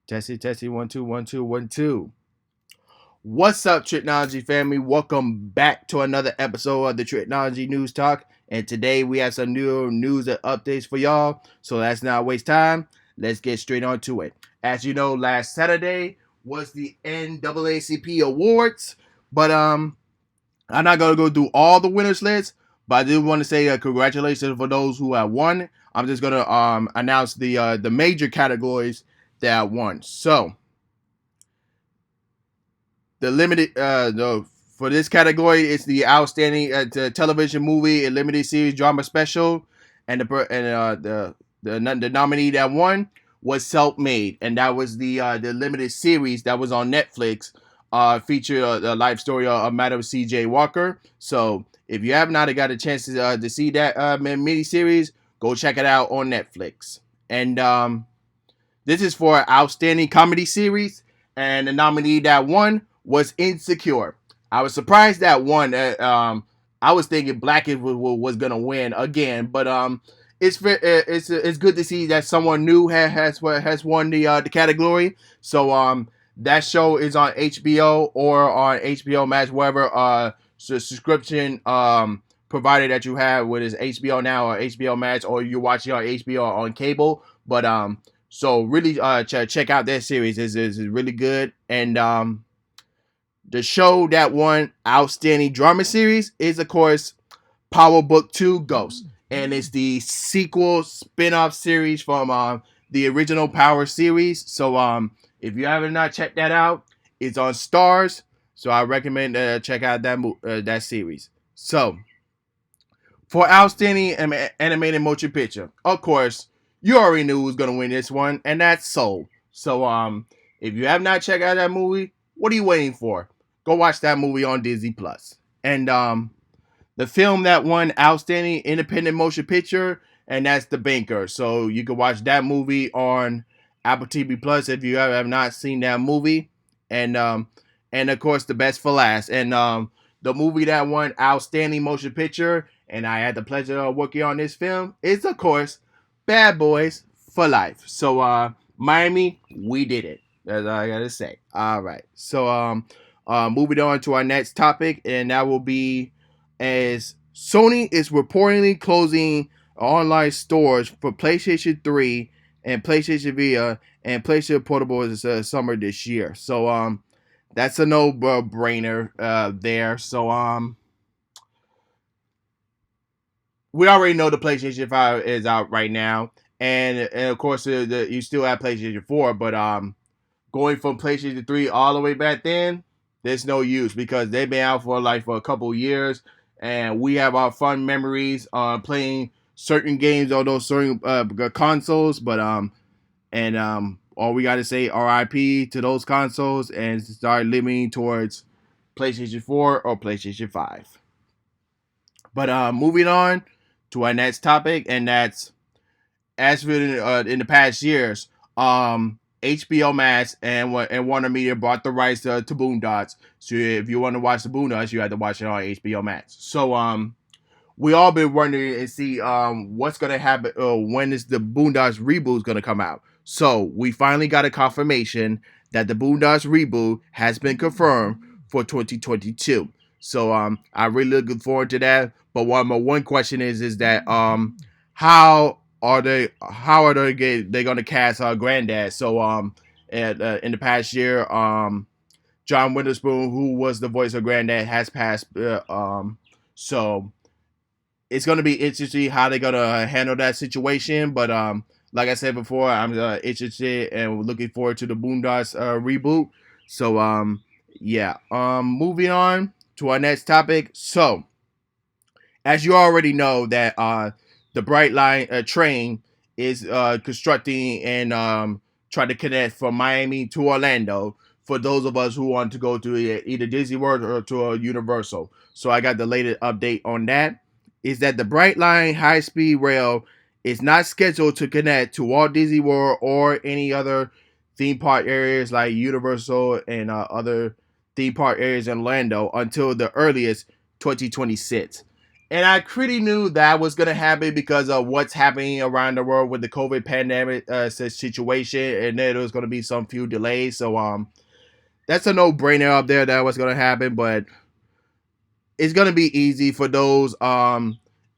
Testy, testy, 1 2 1 2 1 2. What's up, Tricology family? Welcome back to another episode of the Tricology News Talk. And today we have some new news and updates for y'all. So let's not waste time. Let's get straight on to it. As you know, last Saturday was the NAACP Awards. But I'm not gonna go through all the winners list, but I do want to say congratulations for those who have won. I'm just gonna announce the major categories that won. So the limited for this category, it's the outstanding television movie and limited series drama special, and the nominee that won was Self Made, and that was the limited series that was on Netflix. Featured the life story of Madam C.J. Walker. So if you have not got a chance to see that mini series, go check it out on Netflix. And this is for outstanding comedy series, and the nominee that won was Insecure. I was surprised that won. I was thinking Black was gonna win again, but it's good to see that someone new has won the category. So that show is on HBO or on HBO Max, whatever subscription provider that you have, whether it's HBO Now or HBO Max, or you're watching on HBO or on cable. But so really check out that series. Is really good. And the show that won outstanding drama series is, of course, Power Book 2 Ghost, and it's the sequel spin-off series from the original Power series. So if you haven't not checked that out, it's on Stars. So I recommend check out that series. So for outstanding animated motion picture, of course, you already knew who's gonna win this one, and that's Soul. So if you have not checked out that movie, what are you waiting for? Go watch that movie on Disney Plus. And the film that won outstanding independent motion picture, and that's The Banker. So you can watch that movie on Apple TV Plus if you have not seen that movie. And of course, the best for last. And the movie that won outstanding motion picture, and I had the pleasure of working on this film, is, of course, Bad Boys for Life. So Miami, we did it. That's all I gotta say. All right. So moving on to our next topic, and that will be, as Sony is reportedly closing online stores for PlayStation 3 and PlayStation Vita and PlayStation Portable this summer this year. So that's a no-brainer there. So we already know the PlayStation 5 is out right now, and of course you still have PlayStation 4, but going from PlayStation 3 all the way back then, there's no use because they've been out for a couple years, and we have our fun memories on playing certain games on those certain consoles. But all we gotta say RIP to those consoles and start living towards PlayStation 4 or PlayStation 5. But moving on to our next topic, and that's, as in the past years, HBO Max and Warner Media bought the rights to Boondocks. So if you want to watch the Boondocks, you have to watch it on HBO Max. So we all been wondering and see what's gonna happen. When is the Boondocks reboot gonna come out? So we finally got a confirmation that the Boondocks reboot has been confirmed for 2022. So I'm really looking forward to that. But one question is that how are they going to cast Granddad? So in the past year, John Witherspoon, who was the voice of Granddad, has passed. So it's going to be interesting how they're going to handle that situation. But like I said before, I'm interested and looking forward to the Boondocks reboot. So yeah. Moving on to our next topic. So as you already know that the Bright Line train is constructing and trying to connect from Miami to Orlando for those of us who want to go to either Disney World or to a Universal. So I got the latest update on that. Is that the Bright Line high-speed rail is not scheduled to connect to Walt Disney World or any other theme park areas like Universal and other theme park areas in Orlando until the earliest 2026. And I pretty knew that was gonna happen because of what's happening around the world with the COVID pandemic situation, and then there was gonna be some few delays. So that's a no brainer up there that was gonna happen, but it's gonna be easy for those.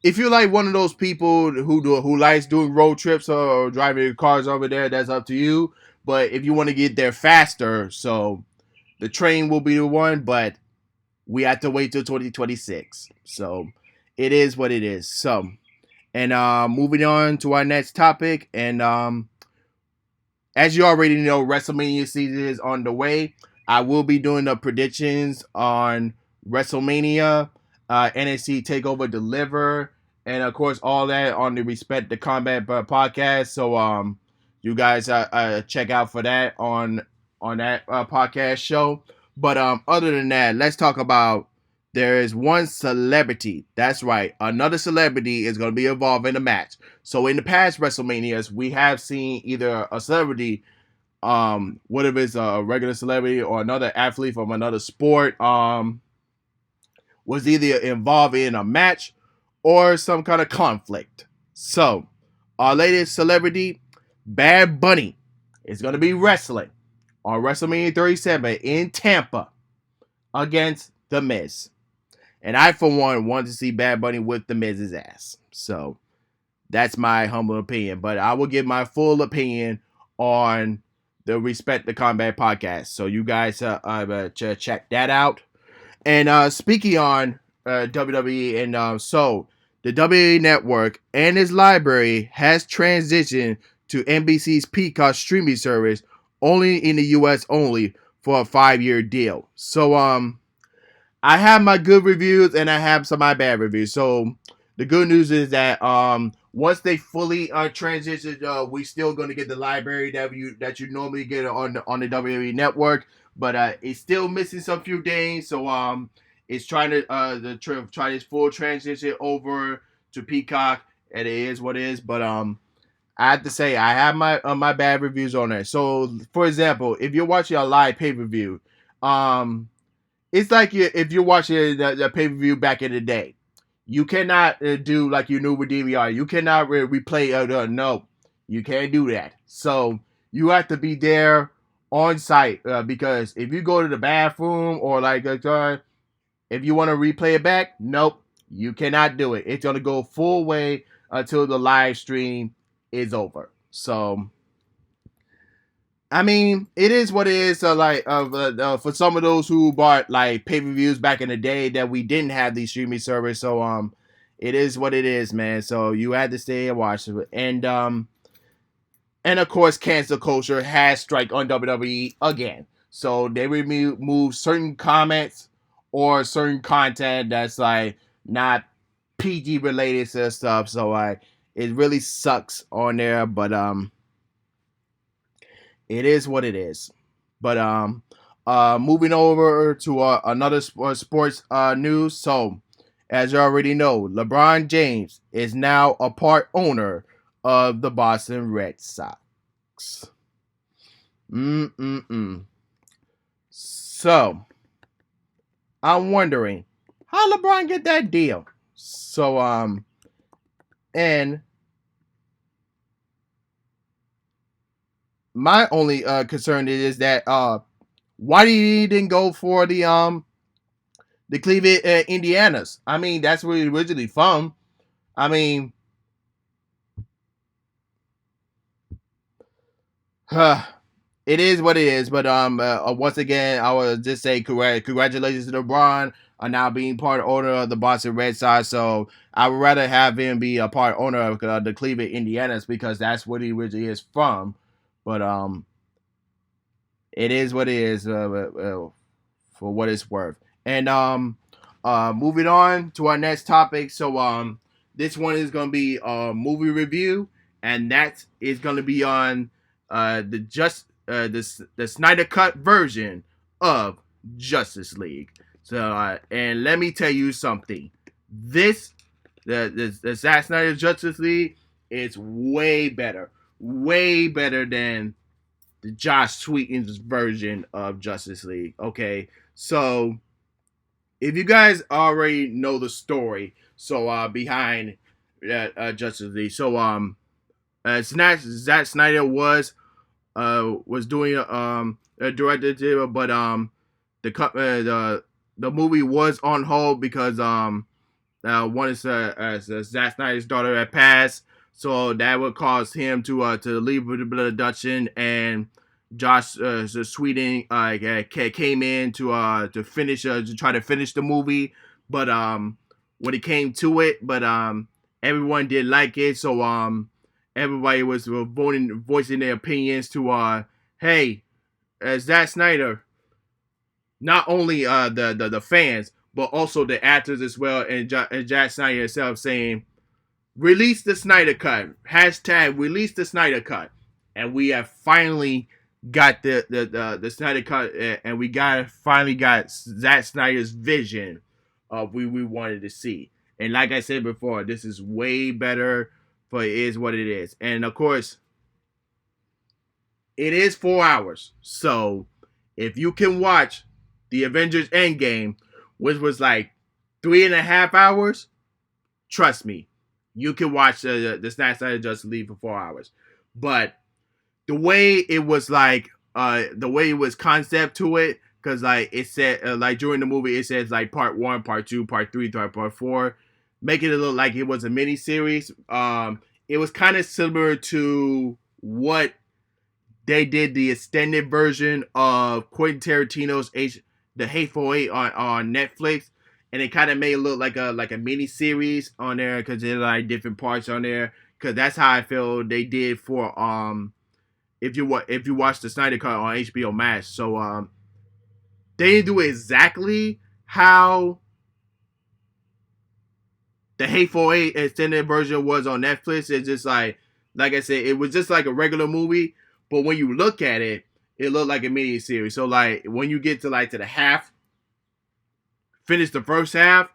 If you're like one of those people who likes doing road trips or driving cars over there, that's up to you. But if you want to get there faster, so the train will be the one, but we have to wait till 2026. So it is what it is. So, and moving on to our next topic, and as you already know, WrestleMania season is on the way. I will be doing the predictions on WrestleMania, NXT Takeover Deliver, and of course all that on the Respect the Combat podcast. So you guys check out for that on that podcast show. But other than that, let's talk about there is one celebrity. That's right, another celebrity is going to be involved in the match. So in the past WrestleManias, we have seen either a celebrity, whether it's a regular celebrity or another athlete from another sport, was either involved in a match or some kind of conflict. So our latest celebrity, Bad Bunny, is going to be wrestling on WrestleMania 37 in Tampa against The Miz. And I, for one, want to see Bad Bunny whip The Miz's ass. So that's my humble opinion. But I will give my full opinion on the Respect the Combat podcast. So you guys check that out. And speaking on WWE, and so the WWE Network and its library has transitioned to NBC's Peacock streaming service only in the US only for a 5-year deal. So I have my good reviews and I have some of my bad reviews. So the good news is that once they fully transition, we still going to get the library that you normally get on the WWE Network, but it's still missing some few things. So it's trying to try this full transition over to Peacock, and it is what it is. But I have to say I have my bad reviews on there. So for example, if you're watching a live pay per view, it's like if you're watching the pay per view back in the day. You cannot do like you knew with DVR. You cannot replay. No, you can't do that. So you have to be there on site because if you go to the bathroom or like if you want to replay it back, nope, you cannot do it. It's gonna go full way until the live stream is over. So I mean, it is what it is. For some of those who bought like pay per views back in the day that we didn't have these streaming service, so it is what it is, man. So you had to stay and watch it, and of course, cancel culture has strike on WWE again. So they remove certain comments or certain content that's like not PG related stuff. So it really sucks on there, but it is what it is. But moving over to another sports news. So, as you already know, LeBron James is now a part owner of the Boston Red Sox. So, I'm wondering how LeBron get that deal. So, and my only concern is that why he didn't go for the Cleveland Indianas. I mean, that's where he originally from. I mean, it is what it is. But once again, I would just say congratulations to LeBron on now being part owner of the Boston Red Sox. So I would rather have him be a part owner of the Cleveland Indianas because that's where he originally is from. But it is what it is for what it's worth. And moving on to our next topic. So this one is going to be a movie review, and that is going to be on the Snyder Cut version of Justice League. So and let me tell you something. The Zack Snyder Justice League is way better than the Josh Whedon's version of Justice League. Okay, so if you guys already know the story, so behind Justice League, so Zack Snyder was doing a director, but the movie was on hold because one is Zack Snyder's daughter had passed, so that would cause him to leave the production, and Josh Sweden came in to finish to try to finish the movie, but when it came to it, but everyone did like it, so everybody was voicing their opinions to hey, Zack Snyder, not only the fans but also the actors as well, and Jack Snyder himself saying, "Release the Snyder Cut." Hashtag release the Snyder Cut, and we have finally got the Snyder Cut, and we finally got Zack Snyder's vision of we wanted to see. And like I said before, this is way better. For it is what it is, and of course, it is 4 hours. So if you can watch the Avengers Endgame, which was like 3.5 hours, trust me, you can watch the Zack Snyder Justice League for 4 hours. But the way it was like, the way it was concept to it, because like it said, like during the movie, it says like part 1, part 2, part 3, part 4, making it look like it was a mini series. It was kind of similar to what they did the extended version of Quentin Tarantino's The Hateful Eight on Netflix, and it kind of made it look like a mini series on there because there's like different parts on there. Because that's how I feel they did for if you watch the Snyder Cut on HBO Max. So they didn't do exactly how the Hateful Eight extended version was on Netflix. It's just like I said, it was just like a regular movie, but when you look at it, it looked like a mini series. So like when you get to the half, finish the first half,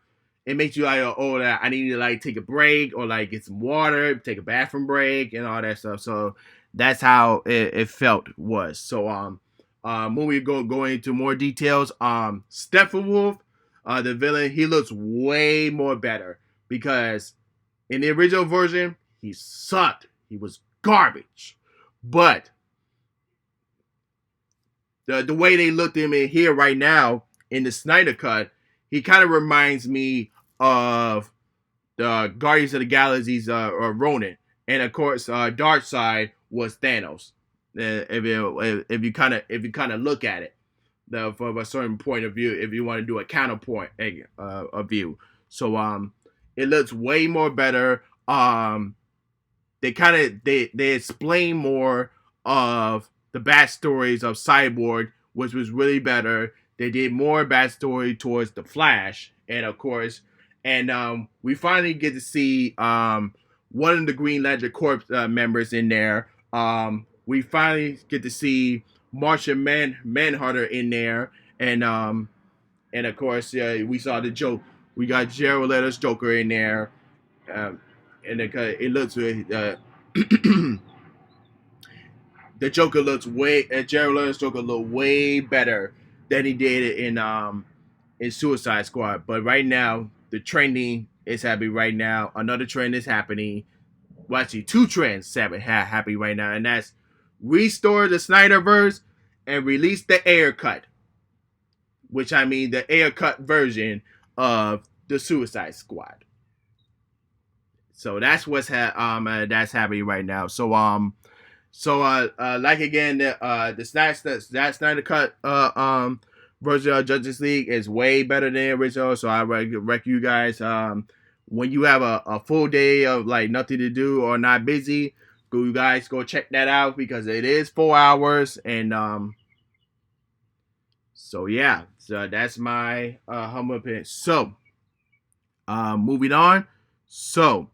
it makes you like, oh, I need to like take a break or like get some water, take a bathroom break, and all that stuff. So that's how it felt was. So movie go into more details. Steppenwolf, the villain, he looks way more better because in the original version he sucked. He was garbage, but the way they looked at him in here right now in the Snyder Cut, he kind of reminds me of the Guardians of the Galaxy's Ronan, and of course, Darkseid was Thanos. If you kind of look at it from a certain point of view, if you want to do a counterpoint of view, so it looks way more better. They explain more of the backstories of Cyborg, which was really better. They did more backstory towards the Flash, and of course, and we finally get to see one of the Green Lantern Corps members in there. We finally get to see Martian Manhunter in there, and of course, we saw the joke. We got Jared Leto's Joker in there, and it looks the Joker looks Jared Leto's Joker look way better than he did in Suicide Squad. But right now, the trending is happening right now. Another trend is happening. Well, actually, two trends happening right now, and that's restore the Snyderverse and release the Ayer cut, which I mean the Ayer cut version of the Suicide Squad. So that's what's that's happening right now. So like again, the Snyder cut version of Justice League is way better than the original. So I recommend you guys when you have a full day of like nothing to do or not busy, you guys go check that out because it is 4 hours, and so yeah, so that's my humble opinion. So moving on. So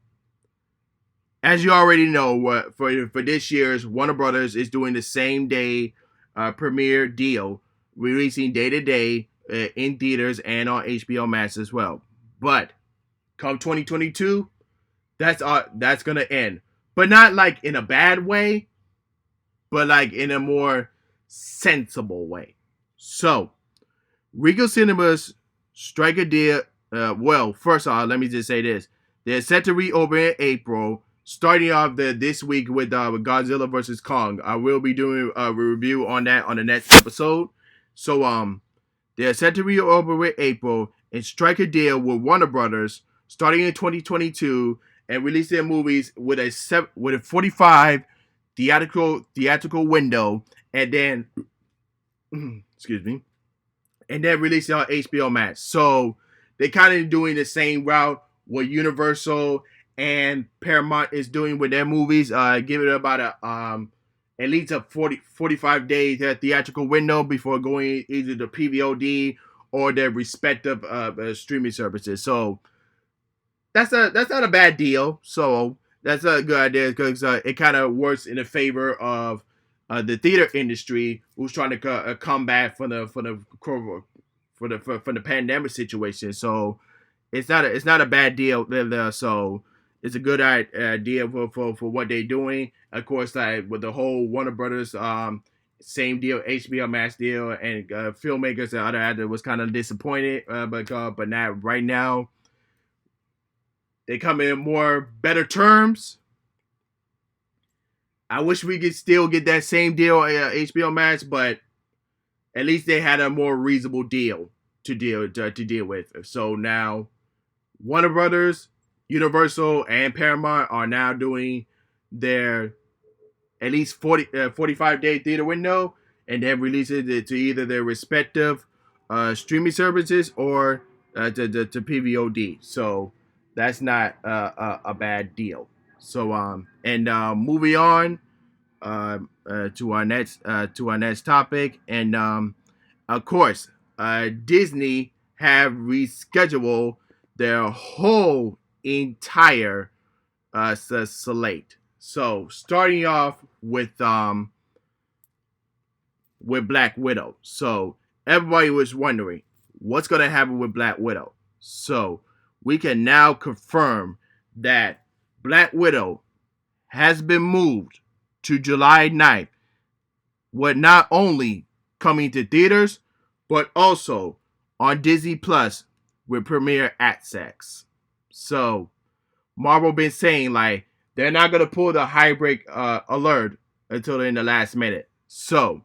as you already know, what for this year's Warner Brothers is doing the same day premiere deal, releasing day to day in theaters and on HBO Max as well. But come 2022, that's gonna end, but not like in a bad way, but like in a more sensible way. So Regal Cinemas strike a deal. Well, first off, let me just say this: they're set to reopen in April, starting off this week with Godzilla versus Kong. I will be doing a review on that on the next episode. So they're set to reopen with April and strike a deal with Warner Brothers starting in 2022 and release their movies with a 45 theatrical window, and then excuse me, and then release it on HBO Max. So they kind of doing the same route what Universal and Paramount is doing with their movies. Give it about a at least a 45 day theatrical window before going either to PVOD or their respective streaming services. So that's not a bad deal. So that's a good idea because it kind of works in the favor of the theater industry, who's trying to come back from the pandemic situation. So it's not a bad deal. So it's a good idea for what they're doing. Of course, like with the whole Warner Brothers same deal, HBO Max deal, and filmmakers and other actors was kind of disappointed, but now right now they come in more better terms. I wish we could still get that same deal at HBO Max, but at least they had a more reasonable deal to deal with. So now Warner Brothers, Universal, and Paramount are now doing their at least 45-day theater window, and then release it to either their respective streaming services or to PVOD. So that's not a bad deal. So moving on to our next topic, and of course, Disney have rescheduled their whole entire slate. So starting off with Black Widow. So everybody was wondering what's going to happen with Black Widow. So we can now confirm that Black Widow has been moved to July 9th, with not only coming to theaters, but also on Disney Plus with premiere access. So Marvel been saying like they're not gonna pull the hybrid alert until in the last minute. So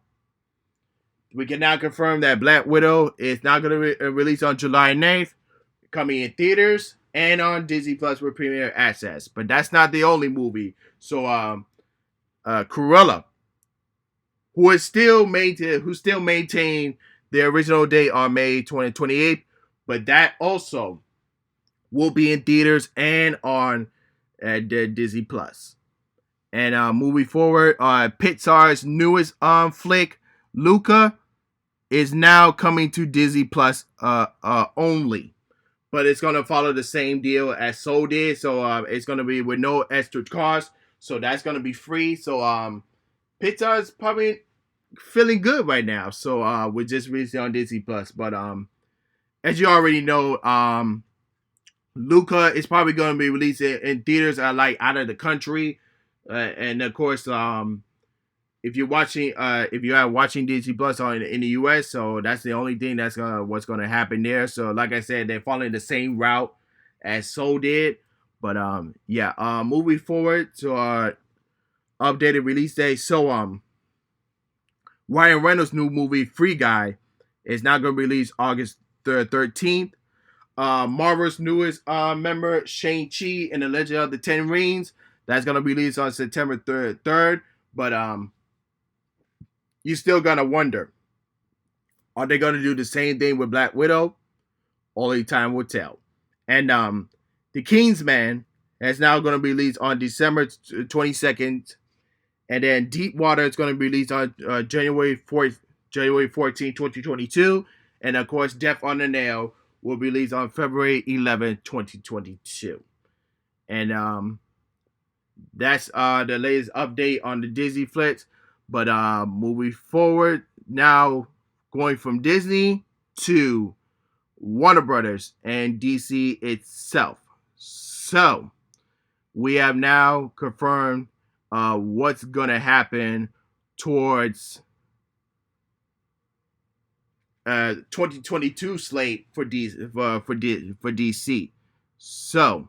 we can now confirm that Black Widow is not gonna release on July 9th, coming in theaters and on Disney Plus with premiere access. But that's not the only movie. So Cruella, who still maintain the original date on May 28th, but that also will be in theaters and on Disney Plus. And moving forward, Pixar's newest flick, Luca, is now coming to Disney Plus only. But it's going to follow the same deal as Soul did. So it's going to be with no extra cost. So that's going to be free. So Pixar's probably feeling good right now. So we're just releasing on Disney Plus. But as you already know, Luca is probably going to be released in theaters out of the country. And of course, if you are watching Disney Plus in the US, so that's the only thing that's what's going to happen there. So like I said, they're following the same route as Soul did. But moving forward to our updated release date. So Ryan Reynolds' new movie Free Guy is now going to be released August 13th. Marvel's newest member, Shang-Chi and the Legend of the Ten Rings, that's going to be released on September 3rd. But you still gonna wonder, are they gonna do the same thing with Black Widow? Only time will tell. And The Kingsman is now gonna be released on December 22nd, and then Deep Water is gonna be released on January 14, 2022, and of course Death on the Nail will be released on February 11, 2022. And that's the latest update on the Disney flicks. But moving forward, now going from Disney to Warner Brothers and DC itself. So we have now confirmed what's going to happen towards 2022 slate for DC. So,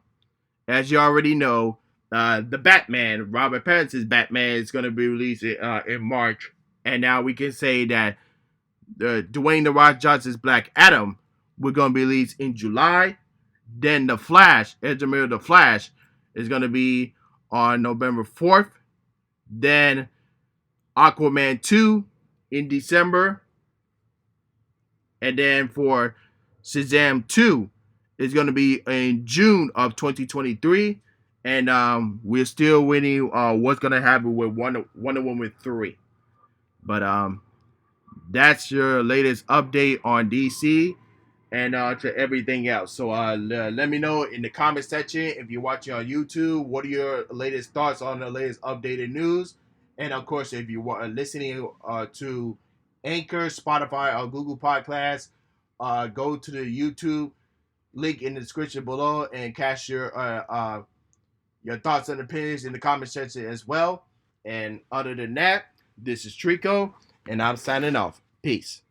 as you already know, the Batman, Robert Pattinson's Batman, is going to be released in March, and now we can say that Dwayne the Rock Johnson's Black Adam we're going to be released in July. Then the Flash, Ezra Miller the Flash, is going to be on November 4th. Then Aquaman 2 in December. And then for Shazam 2 is going to be in June of 2023. And we're still waiting what's going to happen with Wonder Woman 3. But that's your latest update on DC and to everything else. So let me know in the comment section if you're watching on YouTube. What are your latest thoughts on the latest updated news? And of course, if you are listening to Anchor, Spotify, or Google Podcasts, go to the YouTube link in the description below and cast your thoughts and opinions in the comment section as well. And other than that, this is Trico, and I'm signing off. Peace.